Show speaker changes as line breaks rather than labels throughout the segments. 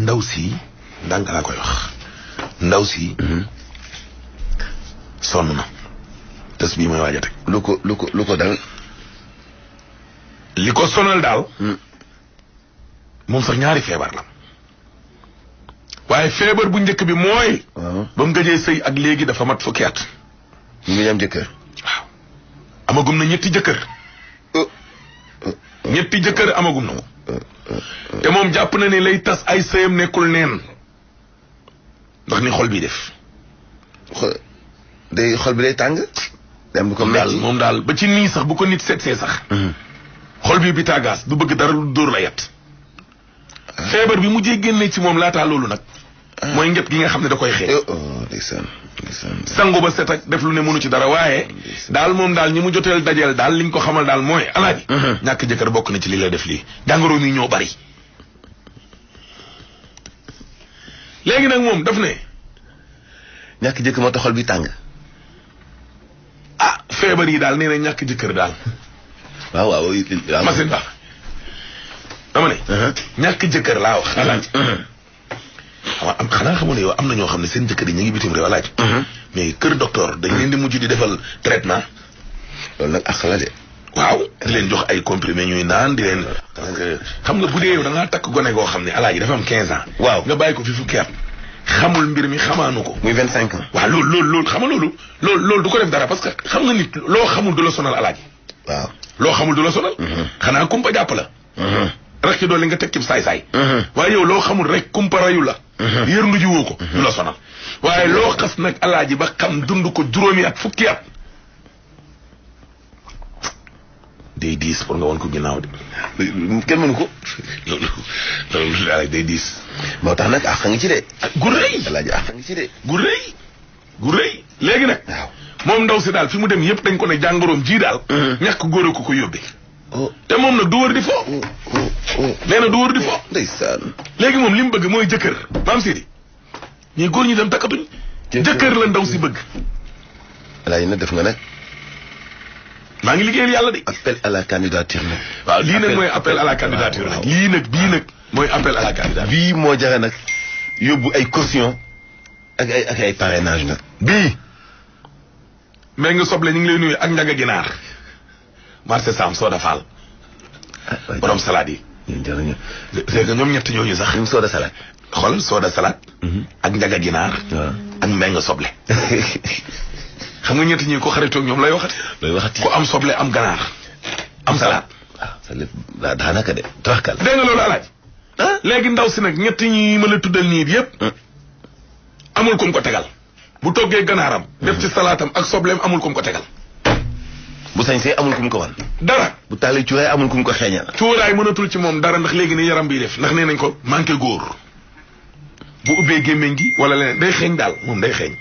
ndaw si ndànk laa koy wax ndaw si sonn na tës bii mooy waaj a teg
lu ko dal
li ko sonal daal moom sax ñaari feebar la waaye feebar bu njëkk bi mooy ba mu gëjee sëy ak léegi dafa mat fukki at
ñu ngi am jëkkër
waaw amagum na ñetti jëkkër amagum na ko te moom jàpp na ne lay tas ay sëyam nekkul neen ndax ni xol bi def
xol bi day tàng dem ko
daal moom daal ba ci nii sax bu ko nit seetsee sax xol bi taagaas du bëgg dara lu dóor la yat feebar bi mujjee génnee ci moom laataa loolu nag mooy nget gi nga xam ne da koy xeeñ sangu ba set ak def lu ne mënu ci dara waaye daal moom daal ñi mu joteel dajeel daal liñ ko xamal daal mooy alaaji ñàkk jëkkër bokk na ci li lay def lii jàngoro mi ñoo bari léegi nag moom daf ne
ñàkk jëkkër moo tax xol bi tàng
feebar yi daal nee na ñàkk jëkkër daal
waaw
machine ba dama ne ñàkk jëkkër laa wax alaaji am xanaa xamu ne yow am na ñoo xam ne seen jëkkër yi ñu ngi bitim réew alaaji mais kër docteur dañ leen di mujj di defal traitement
loolu nag ak la de
waaw di leen jox ay comprimé ñuy naan di leen parce que xam nga bu dee yow da ngaa takk gone goo xam ne alaaji dafa am 15 ans
waaw
nga bàyyi ko fi fukki at xamul mbir mi xamaanu ko
muy 25 ans
waaw loolu xam nga loolu du ko def dara parce que xam nga nit loo xamul du la sonal alaaji
waaw
loo xamul du la sonal xanaa kumpa jàpp la rek ci doole nga teg ci saay-saay waaye yow loo xamul rek kumpa rayu la yërndu ji woo ko du la sonal waaye loo xas nag alaaji ba xam dund ko juróomi at fukki at day diis pour nga won ko ginnaaw de
kenn mënu ko
loolu alaaji day diis
moo tax nag àq ngi ci de
gu rëy
alaaji àq ngi ci de
gu rëy léegi nag
waaw
moom ndaw si daal fi mu dem yëpp dañ ko ne jàngoroom ji daal ñàkk góor ko yóbbee te moom nag du wër di fo nee na du wër di fo
ndeysaan
léegi moom li mu bëgg mooy jëkkër maam Sidi ñii góor ñi dem takkatuñ jëkkër la ndaw si bëgg
alaaji nag def nga nag
maa ngi liggéeyal yàlla de
appel à la candidature nag
waaw lii nag mooy appel à la candidature nag lii nag bii nag mooy appel à la candidature
bii moo jare nag yóbbu ay caution ak ay parrainage nag
bii mais nga soble ñu ngi lay nuyu ak njaga ginaar marché Sam Soda Fall borom salade yi c'est que ñoom ñett ñooñu sax
ñoom Soda salade
xool Soda salade ak njaga ginaar ak mbeng soble xam nga ñett ñi ko xaritoog ñoom lay waxati ko am soble am ganaar am salade
sa lépp daanaka de taxkal
dégg nga loolu alaaj léegi ndaw si nag ñett ñi ma la tuddal nii yëpp amul kum ko tegal bu toggee ganaaram def ci salaatam ak sobleem amul kum ko tegal
bu sañsee amul kum ko wan
dara
bu taalee cuuraay amul kum ko xeeñal
cuuraay mënatul ci moom dara ndax léegi ni yaram bi def ndax nee nañ ko manqué góor bu ubbee gémmiñ gi wala leneen day xeeñ daal moom day xeeñ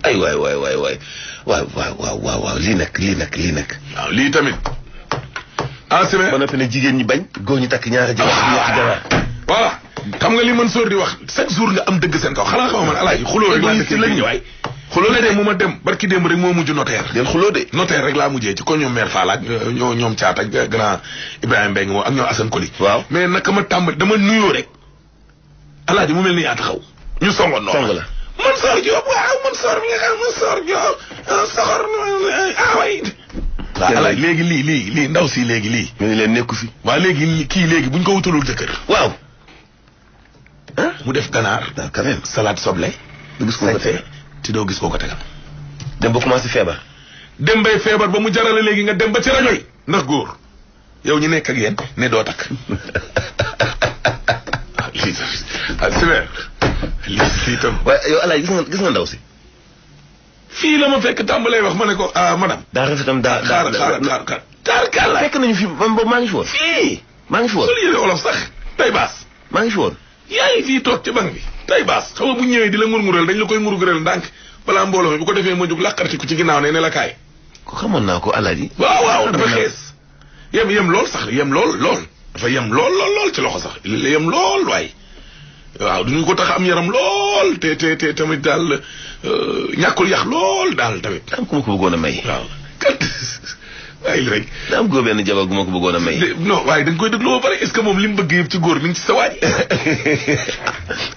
ay waaw lii nag
waaw lii tamit semaine
ba noppi ne jigéen ñi bañ góor ñi takk ñaari jabar
voilà xam nga li mën sóor di wax chaque jour nga am dëgg seen kaw xanaa xama man alaaji xuloo rek laa dëkk lañ waay xuloo de mu ma dem barki démb rek moo mujj notaire
del xuloo de
notaire rek laa mujjee ci ko ñoom maire Fall ak ñoom Thiat ak grand Ibrahima Mbengue moom ak ñoom Assane Koli
waaw
mais naka ma tàmb dama nuyoo rek alaaji mu mel ni yaa taxaw ñu songoon noonu
la
Mansour Diop waaw Mansour mi nga xam Mansour Diop soxor way waaw alaaji léegi lii ndaw si léegi lii
ñu ngi leen nekku fi
waaw léegi kii léegi buñ ko wutalul jëkkër
waaw
mu def ganaar
quand même
salade soble
du gis ko tegal
te doo gis koo ko tegal
dem ba commencé feebar
dem bay feebar ba mu jarale léegi nga dem ba ci rajo yi ndax góor yow ñu nekk ak yéen ne doo takk lii tam
waaye yow alaay gis nga ndaw si
fii la ma fekk tàmbalee wax ma ne ko madame
daa rafetam
xaar kàlla
fekk nañu fi man boobu maa ngi fi woon
fii
maa ngi fi woon
sol yére olof sax tay baas
maa ngi fi woon
yaa ngi fii toog ci bank bi tay baas xam nga bu ñëwee di la ngurngureel dañ la koy ngurngureel ndànk balaa mbooloo mi bu ko defee ma jóg làqarti ko ci ginnaaw ne la kaay
ko xamoon naa ko alaaji
waaw dafa xees yem lool sax yem lool dafa yem lool ci loxo sax yem lool waaye waaw duñu ko tax am yaram lool te tamit daal ñàkkul yax lool daal tamit
am ku ma ko bëggoon a may
waaw kat ay rek
daa am góor benn jabar gu ma ko bëggoon a may.
non waaye dañ koy déglu ba pare est-ce que moom li mu bëgg yëpp ci góor mi ngi ci sa waaj.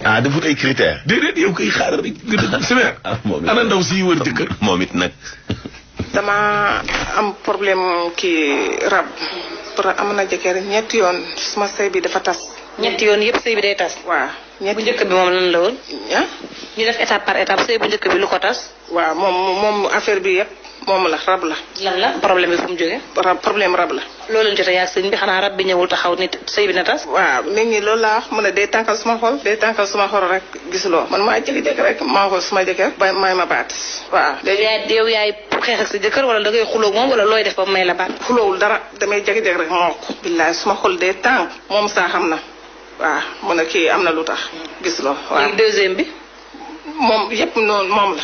ah defut ay critères.
déedéet yow koy xaaral rek nga déglu Sémère. ana ndaw si wër jëkkër.
moom it nag.
dama am problème kii rab. am na jëkkër ñetti yoon suma sëy bi dafa tas.
ñetti yoon yëpp sëy bi day tas.
waaw
bu njëkk bi moom lan la woon.
ah.
ñu def étape par étape sëy bu njëkk bi lu ko tas.
waaw moom affaire bi yëpp moom la rab la.
lan la problème bi fu mu jógee.
problème rab la.
loolu lañ jotee yaa sëñ bi xanaa rab bi ñëwul taxaw nit sëy bi na tas.
waaw nit ñi loolu laa wax mu ne day tànkal suma xol. day tànkal suma xol rek gisuloo. man maa jékki-jékki rek maa ko suma jëkkër. ba may ma baat. waaw léegi
yow yaay xeex ak sa jëkkër wala da ngay xuloo moom wala looy def ba may la baat.
xuloowul dara damay jékki-jékki rek moo ko. billaay suma xol day tànk moom saa xam na. waaw mu ne kii am na lu tax gisuloo. waaw
léegi deuxième bi.
moom yëpp noonu moom la.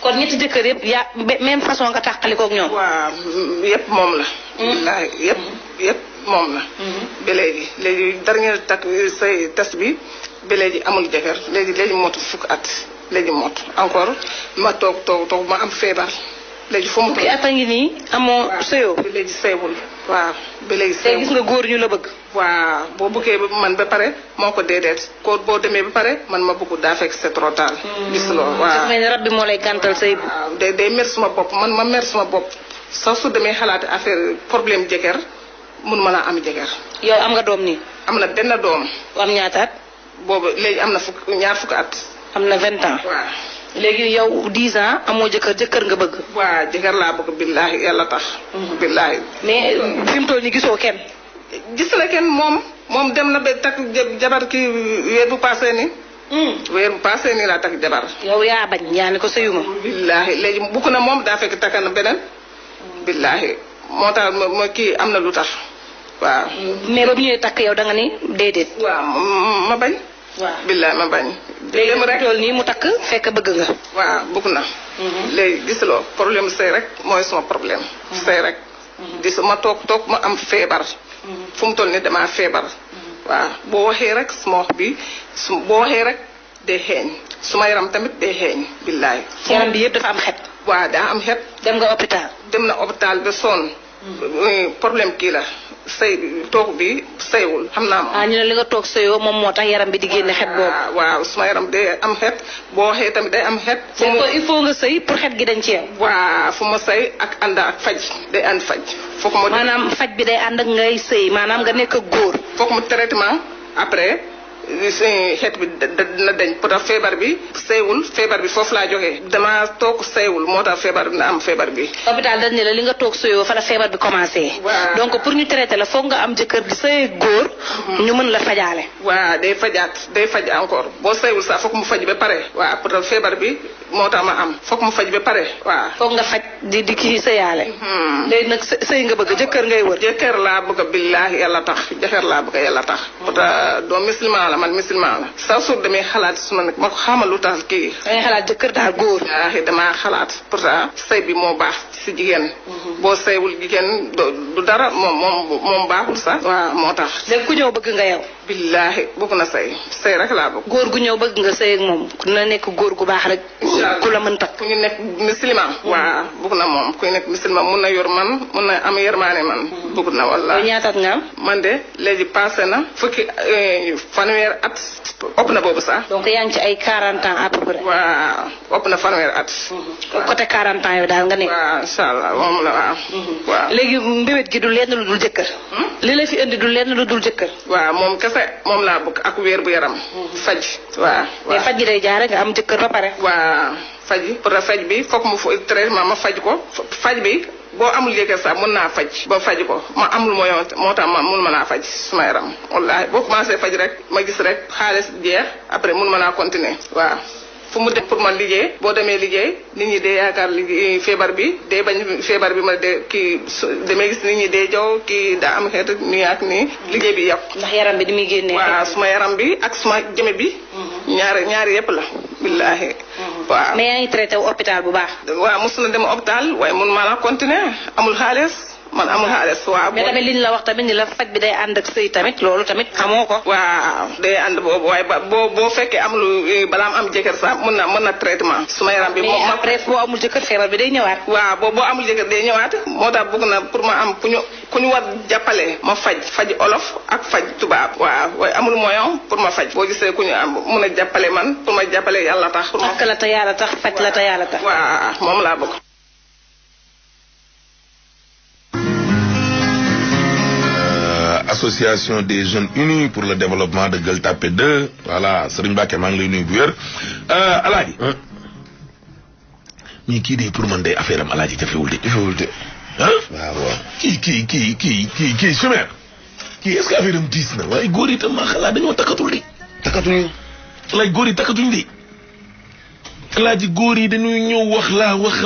kon ñetti jëkkër yëpp yaa même façon nga tàqalikook ñoom.
waaw yëpp moom la. billaay yëpp moom la. ba léegi dernier say test bi ba léegi amul jëkkër léegi motu fukk at léegi mot encore ma toog ma am feebar léegi fu mu toog.
fukki at a ngi nii amoo sëyoo.
ba léegi sëywul. waaw ba léegi
tey gis nga góor ñu la bëgg.
waaw boo bëggee man ba pare moo ko déedéet ko boo demee ba pare man ma bëgg daa fekk c'est trop tard. gis loo waaw
dafa mel ni rab bi moo lay gàntal sëy bi.
waaw day mer suma bopp man ma mer suma bopp sax su demee xalaat affaire problème jëkkër mun ma laa am jëkkër.
yow am nga doom nii.
am na benn doom.
am ñaata at.
boobu léegi am na ñaar fukki at.
am na 20 ans.
waaw.
léegi yow 10 ans amoo jëkkër nga bëgg.
waaw jëkkër laa bëgg billaahi yàlla tax. billaahi.
mais fi mu toll nii gisoo kenn.
gis na kenn moom dem na ba takk jabar ki weer bu paasee nii. weer bu paasee nii laa takk jabar.
yow yaa bañ yaa ni ko sëyuma.
billaahi léegi bukk na moom daa fekk takk na beneen. billaahi moo tax ma kii am na lu tax waaw.
mais ba bu ñëwee takk yow da nga ni déedéet.
waaw ma bañ.
waaw
billaahi ma bañ.
léegi mu toll nii mu takk fekk bëgg nga.
waaw bëgg na. léegi gisuloo problème sëy rek mooy sama problème. sëy rek. gis ma toog ma am feebar. fu mu toll nii damaa feebar. waaw boo waxee rek suma wax bi boo waxee rek day xeeñ suma yaram tamit day xeeñ. billaay
yaram bi yëpp dafa am xet.
waaw daa am xet.
dem nga hôpital.
dem na hôpital ba sonn. problème kii la sëy bi toog bi sëywul xam naa moom.
ñu ne li nga toog sëyoo moom moo tax yaram bi di génne xet boobu.
waaw suma yaram day am xet boo waxee tamit day am xet.
il faut nga sëy pour xet gi dañ ci yow.
waaw fu ma sëy ak ànd ak faj day ànd faj. foog ma
maanaam faj bi day ànd ak ngay sëy maanaam nga nekk góor.
foog mu traitement après xeet bi dina dañ pour feebar bi sëywul feebar bi foofu laa jógee dama toog sëywul moo tax feebar bi na am feebar bi.
hôpital dañ ne la li nga toog sëyoo fa la feebar bi commencé. donc pour ñu traiter la foog nga am jëkkër di sëy góor. ñu mën la fajaale.
waaw day faj encore boo sëywul sax foog mu faj ba pare. waaw pour feebar bi moo tax ma am foog mu faj ba pare waaw.
foog nga faj di kii sëyaale. léegi nag sëy nga bëgg jëkkër ngay wër.
jëkkër laa bëgg billaahi yàlla tax jëkkër laa bëgg yàlla tax. doom musulman la man musulman la saa suur damay xalaat su ma ne ma ko xamal lu tax kii.
damay xalaat jëkkër daal góor.
waaw damaa xalaat pourtant sëy bi moo baax si jigéen. boo sëywul jigéen du dara moom baaxul sax. waaw moo tax.
léegi ku ñëw bëgg nga yow.
billaahi bëgg na sëy rek laa bëgg.
góor gu ñëw bëgg nga sëy ak moom dina nekk góor gu baax rek. ku la mën takk.
ku ñu nekk musulman. waaw bëgg na moom ku ñu nekk musulman mun na yor man mun na am yërmaane man. bëgg na wallaahi.
ñaataat nga am.
man de léegi passé na fukki fanweer at. ëpp na boobu sax.
donc yaa ngi ci ay 40 ans à peu près.
waaw ëpp na fanweer at.
côté 40 ans yow daal nga nekk.
waaw incha allah moom la waaw. waaw
léegi mbébét gi du lenn lu dul jëkkër. li la fi indi du lenn lu dul jëkkër.
waaw moom kese moom laa bëgg ak wér bu yaram. faj. waaw
mais faj gi day jaare nga am jëkkër ba pare.
waaw faj pour faj bi foog mu traitement ma faj ko faj bi. boo amul jëkkër sax mën naa faj ba faj ko ma amul moo tax ma mun ma naa faj suma yaram wallaahi boo commencé faj rek ma gis rek xaalis jeex après mun ma naa continuer waaw fu mu dem pour ma liggéey boo demee liggéey nit ñi dee yaakaar liggéey feebar bi day bañ feebar bi ma de kii damay gis nit ñi dee jow kii daa am xeet nii ak nii liggéey bi yàqu.
ndax yaram bi di muy génnee.
waaw suma yaram bi ak suma jëme bi. ñaari yëpp la. billaahi. waaw
mais yaa ngi traité wu hôpital bu baax.
waaw mos na dem hôpital waaye mun maa la continuer amul xaalis man amul xaalis waaw.
mais tamit liñ la wax tamit ni la faj bi day ànd ak sëy tamit loolu tamit xamoo ko.
waaw day ànd boobu waaye boo fekkee am lu balaa am jëkkër sax mën na traitement suma yaram bi.
mais après boo amul jëkkër feebar bi day ñëwaat.
waaw boo amul jëkkër day ñëwaat moo tax bëgg na pour ma am ku ñu war jàppale ma faj olof ak faj tubaab. waaw waaye amul moyen pour ma faj boo gisee ku ñu am mun a jàppale man pour ma jàppale yàlla tax. pour ma
ak la te yàlla tax faj la te yàlla tax.
waaw moom laa bëgg.
Association des jeunes unis pour le développement de Gueule Tapée 2 voilà Serigne Mbacké maa ngi lay nuyu bu wér Alaaji mais kii de pour man day affaire am Alaaji jafewul de ah
waaw
kii chimère kii est-ce que affaire am diis na waaye góor yi tam maa xalaat dañoo takkatul de
takkatuñu
Alaaji góor yi takkatuñ de Alaaji góor yi dañuy ñëw wax laa wax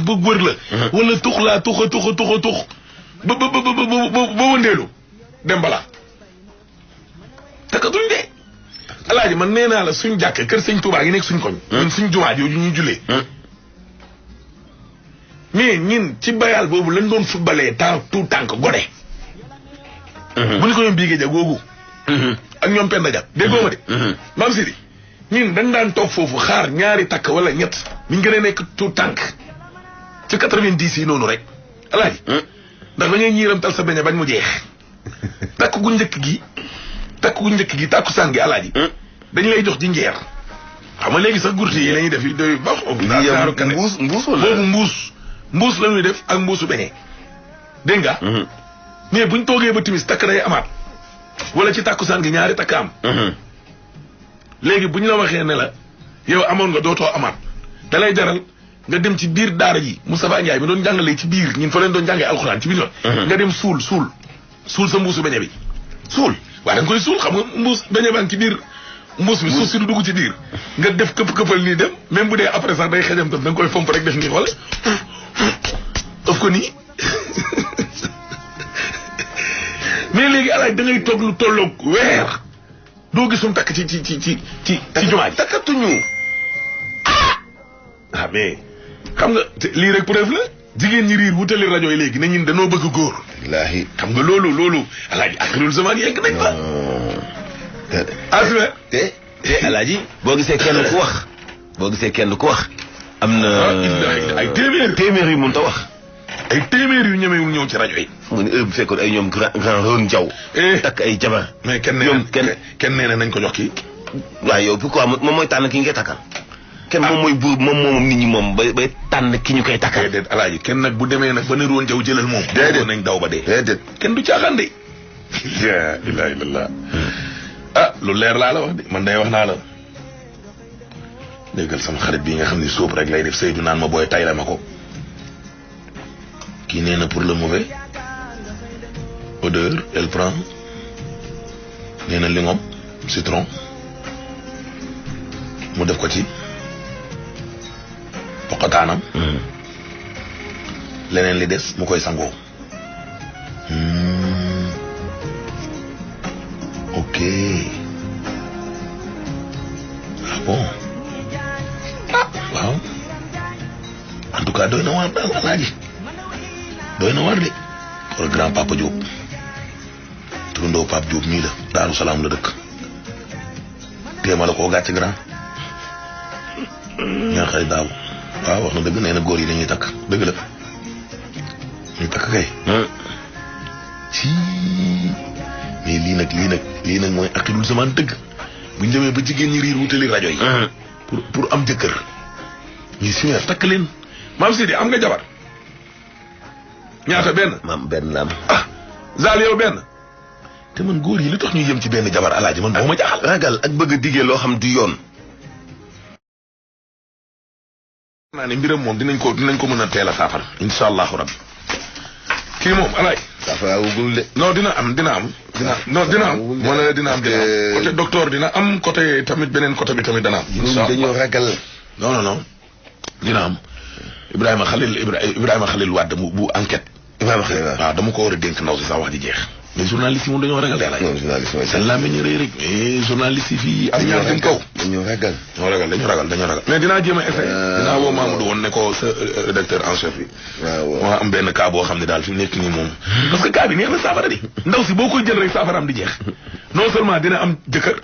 ba wër la wala tux laa tux ba wëndeelu dem balaa takkatuñ de Alaaji man nee naa la suñ jàkke kër sëñ Tuubaa yi nekk suñ koñ ñun suñ jumaa jooju ñuy jullee mais ñin ci bayal boobu lañ doon footballee tout tànk gone bu ñu ko ñoom biigee ja googu ak ñoom Penda Ja déggoo ma de maam Sidi ñin dañ daan toog foofu xaar ñaari takk wala ñett biñ gën a nekk tout tànk ci 90 yi noonu rek Alaaji ndax da ngay ñiiram tal sa beñe bañ mu jeex takk gu njëkk gi takku sàngi Alaaji dañ lay jox ji njeer xam nga léegi sax gurti yi lañuy def yi doy baax mbuus wala boobu mbuus la ñuy def ak mbuusu beñe dégg nga mais buñ toogee ba timis takk day amaat wala ci takku sàngi ñaari takk am léegi buñ la waxee ne la yow amoon nga dootoo amaat da lay jaral nga dem ci biir daara ji Moustapha Ndiaye mi doon jàngalee ci biir ñun fa leen doon jàngee alxuraan ci biir yoon nga dem suul sa mbuusu beñe bi suul waaye da nga koy suul xam nga mbuus beñe baa ngi ci biir mbuus bi suuf si du dugg ci biir nga def këppal nii dem même bu dee après sax day xejam tam da nga koy fomp rek def nii xoole ëf ko nii mais léegi Alaaji da ngay toog lu tolloog weer doo gisum takk ci jumaa ji takkatuñu mais xam nga lii rek preuve la jigéen ñi riir wutali rajo yi léegi ne ñun dañoo bëgg góor.
wallaahi
xam nga loolu Alaaji axirul zaman yegg nañ fa. asma
te Alaaji boo gisee kenn ku wax. am na
ay téeméer
yu mënut a wax.
ay téeméer yu ñemewul ñëw ci rajo yi.
mu ne heure bu fekkoon ay ñoom grand Ron Diaw. takk ay jabar.
mais kenn nee na nañ ko jox kii.
waaw yow pourquoi moom mooy tànn ki ngay takkal. kenn moom mooy buur moom nit ñi moom bay tànn ki ñu koy takkal.
déedéet Alaaji kenn nag bu demee nag ba ne Ron Diaw jëlal moom.
déedéet
nañ daw ba dee.
déedéet
kenn du caaxaan de. la ilaha illallah. lu leer laa la wax de man day wax naa la. déggal sama xarit bii nga xam ni sóob rek lay def Seydou naan ma booy tay la ma ko. kii nee na pour le mauvais odeur elle prend nee na lingom citron mu def ko ci poqataanam leneen li des mu koy sangoo ok ah bon waaw en tout cas doy na waar daal Alaaji doy na war de xool grand papa Diop turandoo Pape Diop mii la Daaru Salaam la dëkk téema la koo gàcc grand ñaa xëy daaw waaw wax na dëgg nee na góor yi dañuy takk dëgg la ñuy takk kay ci mais lii nag mooy akilul zaman dëgg buñ demee ba jigéen ñi riir wutali rajo yi pour am jëkkër ñuy siñeer takk leen maam Sidi am nga jabar ñaata benn.
maam benn la am.
Zal yow benn. te man góor yi li tax ñuy yëm ci benn jabar Alaaji man moo ma jaaxal.
ragal ak bëgg a diggee loo xam du yoon.
naa ne mbiram moom dinañ ko mën a teel a saafara. incha allahu rabbi. kii moom Alaaji.
saafara wugul de.
non dina am. dina am. côté docteur dina am côté tamit beneen côté bi tamit dana am.
incha allah dañoo ragal.
non dina am. Ibrahima Khalil Wade bu enquête.
Ibrahima Khalil
waaw dama ko war a dénk ndaw si sax wax ji jeex. mais journaliste yi moom dañoo ragal yàlla.
non journaliste mooy
seen làmmiñ ñu rëy rek mais journaliste yi fii am ñaar dem kaw.
dañoo ragal.
dañoo ragal. mais dinaa jéem a essayé. dinaa woo Mamadou woon ne ko sa rédacteur en chef bi. waaw am benn cas boo xam ne daal fi mu nekk nii moom. parce que cas bi neex na saafara di. ndaw si boo koy jël rek saafaraam di jeex. non seulement dina am jëkkër.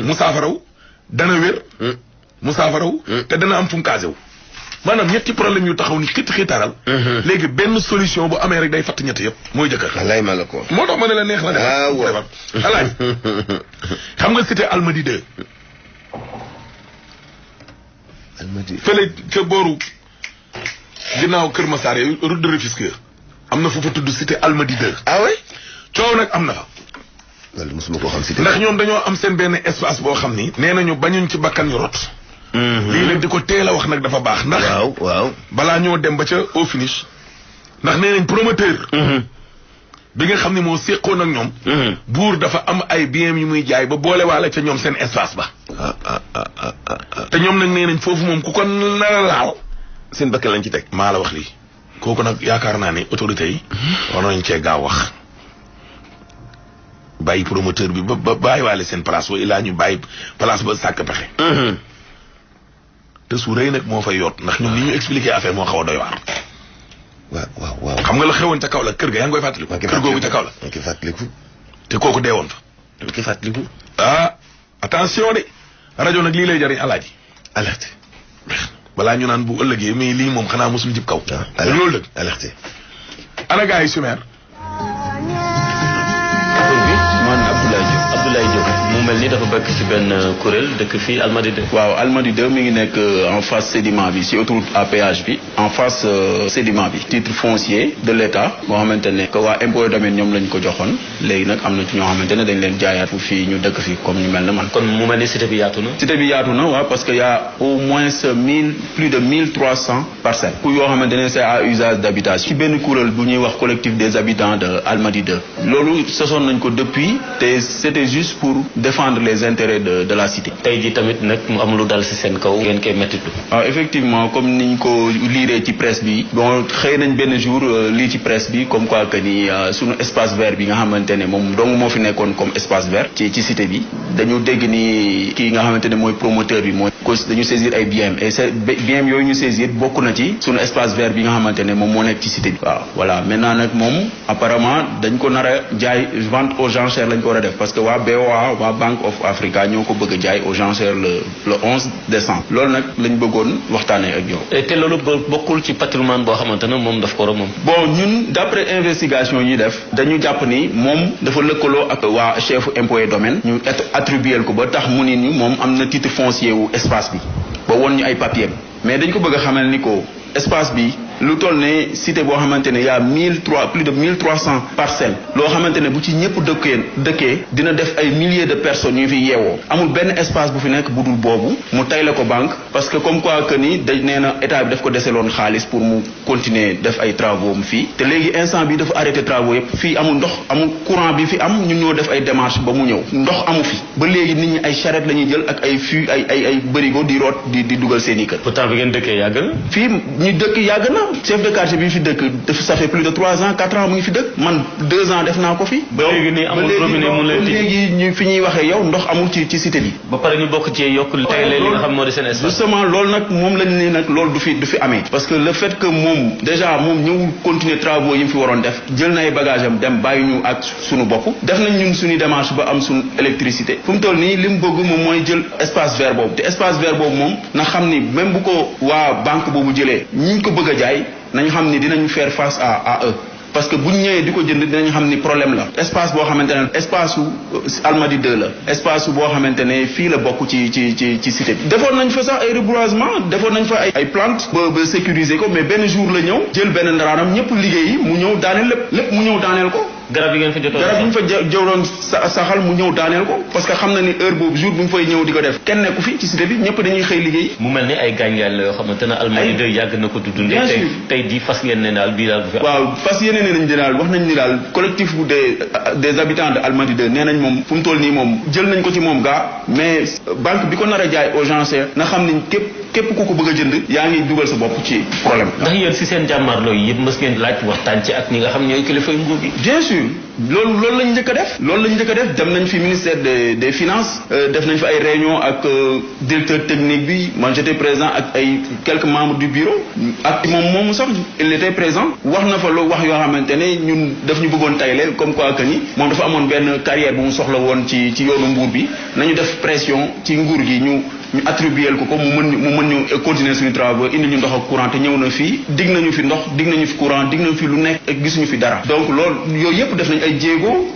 mu saafaraw dana wér. mu saafaraw te dana am fu mu casé wu. maanaam ñetti problème yu taxaw ni xitaral. léegi benn solution bu amee rek day fatt ñett yëpp mooy jëkkër.
wallaay ma la ko.
moo tax ma ne la neex na defar. alaaj xam nga cité Almadi 2.
Almadi
fële ca booru ginnaaw Kër Massar yooyu route de Rufisque am na fu fa tudd cité Almadi 2.
ah oui.
coow nag am na fa.
loolu mosuma koo xam cité.
ndax ñoom dañoo am seen benn espace boo xam ni. nee nañu bañuñ ci bakkan ñu rot. lii nag di ko teel a wax nag dafa baax. ndax
waaw
balaa ñoo dem ba ca au finish. ndax nee nañ promoteur. bi nga xam ne moo séqoon ak ñoom. buur dafa am ay biens yu muy jaay ba boole waale ca ñoom seen espace ba. te ñoom nag nee nañ foofu moom ku ko nar a laal.
seen bakkan lañ ci teg.
maa la wax lii. kooku nag yaakaar naa ne autorités yi. war nañ cee gaaw wax. bàyyi promoteur bi ba bàyyi waale seen place ba ilaa ñu bàyyi place ba sàkk pexe. te su rëy nag moo fay yoot ndax ñoom li ñu expliqué affaire moo xaw a doy waar.
waaw.
xam nga la xewoon ca kaw la kër ga yaa ngi koy fàttaliku. kër googu ca kaw la.
maa ngi koy fàttaliku.
te kooku deewoon fa.
maa ngi koy fàttaliku.
attention de rajo nag lii lay jariñ alaaji.
alerte.
balaa ñu naan bu ëllëgee mais lii moom xanaa mosul jib kaw. loolu dëgg.
alerte.
ana gars yi Sumer.
man Abdoulaye Diop mu mel ni dafa bëgg ci benn kuréel dëkk fii Almadi 2.
waaw Almadi 2 mi ngi nekk en face sédiment bi ci autoroute à péage bi en face sédiment bi titre foncier de l'État boo xamante ne que waa impôt et domaine ñoom lañ ko joxoon léegi nag am na ci ñoo xamante ne dañ leen jaayaat fii ñu dëkk fii comme ñu mel ne man.
kon mu mel ni cité bi yaatu na.
cité bi yaatu na waaw parce que y a au moins plus de 1300 parcelles. ku yoo xamante ne c'est à usage d'habitation. ci benn kuréel bu ñuy wax collectif des habitants de Almadi 2. loolu sosoon nañ ko depuis te c'était juste pour défendre les intérêts de la cité.
tey jii tamit nag mu am lu dal ci seen kaw ngeen koy mettitu.
waaw effectivement comme niñ ko liiree ci presse bi bon xëy nañ benn jour lii ci presse bi comme quoi que ni sunu espace vert bi nga xamante ne moom dong moo fi nekkoon comme espace vert ci cité bi dañu dégg ni kii nga xamante ne mooy promoteur bi mooy dañu saisir ay biens et c'est biens yooyu ñu saisir bokk na ci sunu espace vert bi nga xamante ne moom moo nekk ci cité bi. waaw voilà maintenant nag moom apparemment dañ ko nar a jaay vente aux enchères lañ ko war a def parce que waa BOA waa Bank of Africa ñoo ko bëgg a jaay aux enchères le 11 décembre. loolu nag lañ bëggoon waxtaanee ak yow.
te loolu bokkul ci patrimoine boo xamante ne moom daf ko war a moom.
bon ñun d'après investigation yi def dañu jàpp ni moom dafa lëkkaloo ak waa chef impôt et domaine ñu attribuer ko ba tax mu ni ñu moom am na titre foncier wu espace bi ba won ñu ay papiers mais dañ ko bëgg a xamal ni ko espace bi lu toll ne cité boo xamante ne y a plus de 1300 parcelles loo xamante ne bu ci ñëpp dëkkee dina def ay milliers de personnes yu fi yeewoo amul benn espace bu fi nekk bu dul boobu mu tayle ko banque parce que comme quoi que ni dañ nee na état bi daf ko deseloon xaalis pour mu continuer def ay travaux mu fii te léegi instant bi dafa arrêté travaux yëpp fii amul ndox amul courant bi fi am ñun ñoo def ay démarches ba mu ñëw ndox amu fi ba léegi nit ñi ay charrette la ñuy jël ak ay fût ay bërigo di root di dugal seen i kër.
pourtant bi ngeen dëkkee yàgg na.
fii ñu dëkk yàgg na chef de quartier bi fi dëkk ça fait plus de 3 ans 4 ans mu ngi fi dëkk man 2 ans def naa ko fi.
ba léegi nii amul robinet mu lay
léegi ñu fi ñuy waxee yow ndox amul ci cité bi.
ba pare ñu bokk ci yokk tey li nga xam moo di seen espace.
justement loolu nag moom lañ ne nag loolu du fi amee. parce que le fait que moom déjà moom ñëwul continuer travaux yi mu fi waroon def jël na ay bagages am dem bàyyi ñu ak suñu bopp def nañ ñun suñu démarche ba am suñu électricité fu mu toll nii li mu bëgg moom mooy jël espace vert boobu te espace vert boobu moom na xam ni même bu ko waa banque boobu jëlee ñi ko bëgg a jaay nañu xam ni dinañu faire face à eux parce que bu ñu ñëwee di ko jënd dinañu xam ni problème la espace boo xamante ne espace su Almadi 2 la espace su boo xamante ne fii la bokk ci cité bi defoon nañ fa sax ay reboisement defoon nañ fa ay plantes ba sécuriser ko mais benn jour la ñëw jël benn ndaraanam ñëpp liggéeyi mu ñëw daaneel lépp mu ñëw daaneel ko
garab yi ngeen fa jotoon
garab yi ñu fa jëwloon saxal mu ñëw daaneel ko parce que xam na ni heure boobu jour bu mu fay ñëw di ko def kenn nekku fi ci cité bi ñëpp dañuy xëy liggéey.
mu mel ni ay gaañ-gaañ la yoo xamante ne Almadi 2 yàgg na ko dund.
bien sûr
tey di fas ngeen ne daal bii daal bu fi.
waaw fas yéene ne nañ di daal wax nañ ni daal collectif des habitants de Almadi 2 nee nañ moom fu mu toll nii moom jël nañ ko ci moom gaa mais banque bi ko nar a jaay aux enchères na xam ni képp ku ko bëgg a jënd yaa ngi dugal sa bopp ci problème.
ndax yéen si seen jàmmarloo yi yëpp mës ngeen laaj waxtaan ci ak ñi nga xam ñooy kilifa nguur gi.
bien sûr sûr loolu lañ njëkk a def dem nañ fi ministère des finances def nañ fi ay réunion ak directeur technique bi man j'étais présent ak ay quelques membres du bureau ak moom sax il était présent wax na fa wax yoo xamante ne ñun daf ñu bëggoon tayle comme quoi que ni moom dafa amoon benn carrière bu mu soxla woon ci yoonu Mbour bi nañu def pression ci nguur gi ñu attribuer ko mu mën ñu continuer suñu travaux indi ñu ndox ak courant te ñëw na fii dig nañu fi ndox dig nañu fi courant dig nañu fi lu nekk ak gisuñu fi dara donc loolu yooyu yëpp def nañ ay jéego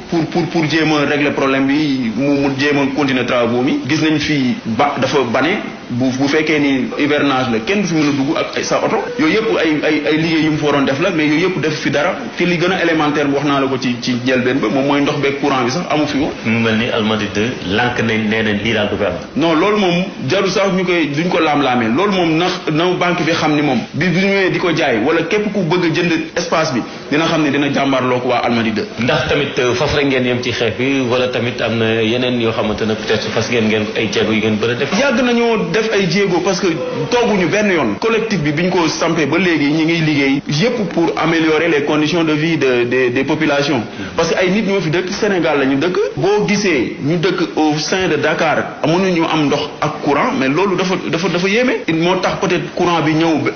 pour jéem a régler problème bi mu jéem a continuer travaux mi gis nañ fi dafa bane bu fekkee ni hivernage la kenn du fi mën a dugg ak sa oto yooyu yëpp ay liggéey yu mu fa waroon def la mais yooyu yëpp def fi dara te li gën a élémentaire bi wax naa la ko ci njëlbeen ba moom mooy ndox beeg courant bi sax amu fi woon.
mu mel ni Almadies 2 lànk nañ nee nañ lii daal du ko am.
non loolu moom jarul sax duñ ko laam-laamee loolu moom na banque bi xam ni moom bi ñëwee di ko jaay wala képp ku bëgg a jënd espace bi dina xam ne dina jàmbaarloo ko waa Almadies 2.
ndax tamit foofu rek ngeen yem ci xeex bi wala tamit am na yeneen yoo xamante ne peut-être fas ngeen ay jéego yu ngeen bëri def.
yàgg nañoo def ay jéego parce que tooguñu benn yoon collectif bi biñ ko sampé ba léegi ñi ngi liggéey yépp pour améliorer les conditions de vie des populations parce que ay nit ñoo fi dëkk Sénégal la ñu dëkk boo gisee ñu dëkk au sein de Dakar mënuñu am ndox ak courant mais loolu dafa yéeme moo tax peut-être courant bi ñëw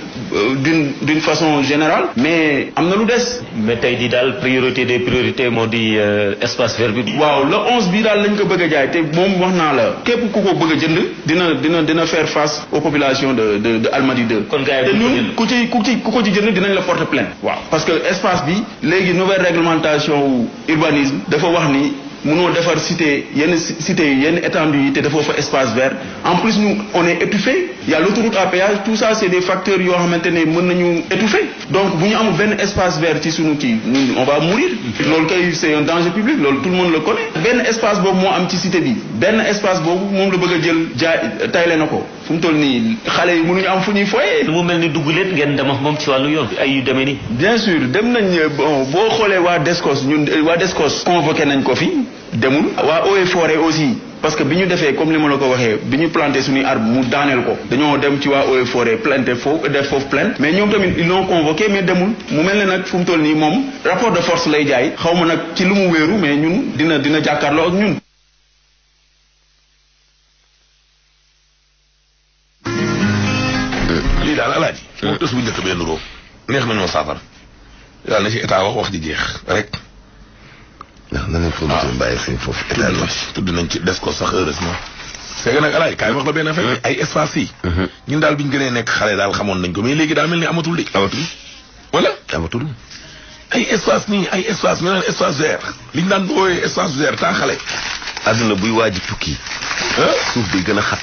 d'une façon générale mais am na lu des.
mais tey di daal priorité des priorités moo di espace vert bi.
waaw le 11 bi daal lañ ko bëgg a jaay te moom wax naa la képp ku ko bëgg a jënd dina faire face aux populations de Almadies 2.
kon gars yi
te ñun ku ko ci jënd dinañ la porter plainte. waaw parce que espace bi léegi nouvelle réglementation urbanisme dafa wax ni mënoo defar cité yenn étendue yi te dafa fa espace vert en plus nous on est étouffé il y a l'autoroute à péage tout ça c'est des facteurs yoo xamante ne mën nañu étouffer donc bu ñu amul benn espace vert ci sunu kii on va mourir. loolu kay c'est un danger public loolu tout le monde le connaît. benn espace boobu moo am ci cité bi benn espace boobu moom la bëgg a jël jaay tayle na ko fu mu toll nii xale yi mënuñu am fu ñuy foyee.
lu mu mel ni dugg leen ngeen dem ak moom ci wàllu yoon ay yu demee nii.
bien sûr dem nañ boo xoolee waa Descos convoqué nañ ko fi. demul waa Eaux et Forêts aussi parce que bi ñu defee comme li ma la ko waxee bi ñu planté suñuy arbre mu daaneel ko dañoo dem ci waa Eaux et Forêts planté foofu def foofu plainte mais ñoom tamit ils l'ont convoqué mais demul mu mel ne nag fu mu toll nii moom rapport de force lay jaay xaw ma nag ci lu mu wéeru mais ñun dina jàkkaarloo ak ñun.
lii daal alaaji moom tës bu njëkk benn róom neex nañoo saafara yàlla na ci état wax ji jeex rek.
ndax na leen foofu bàyyi seen foofu état bi
tudd nañ ci des ko sax heureusement. c'est que nag alaay kaay wax la benn affaire ay espace yi. ñun daal bi ñu gënee nekk xale daal xamoon nañ ko mais léegi daal mel ni amatul de. wala
amatul.
ay espace nii ay espace ñu naan espace vert liñ daan wooyee espace vert temps xale.
àdduna buy waaj tukki. suuf day gën a xat.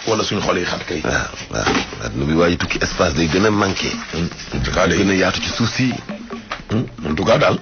wala suñu xol yi xat kay.
waaw àdduna buy waaj tukki espace day gën a manqué.
en tout cas day
gën a yaatu ci suuf si.
en tout cas daal.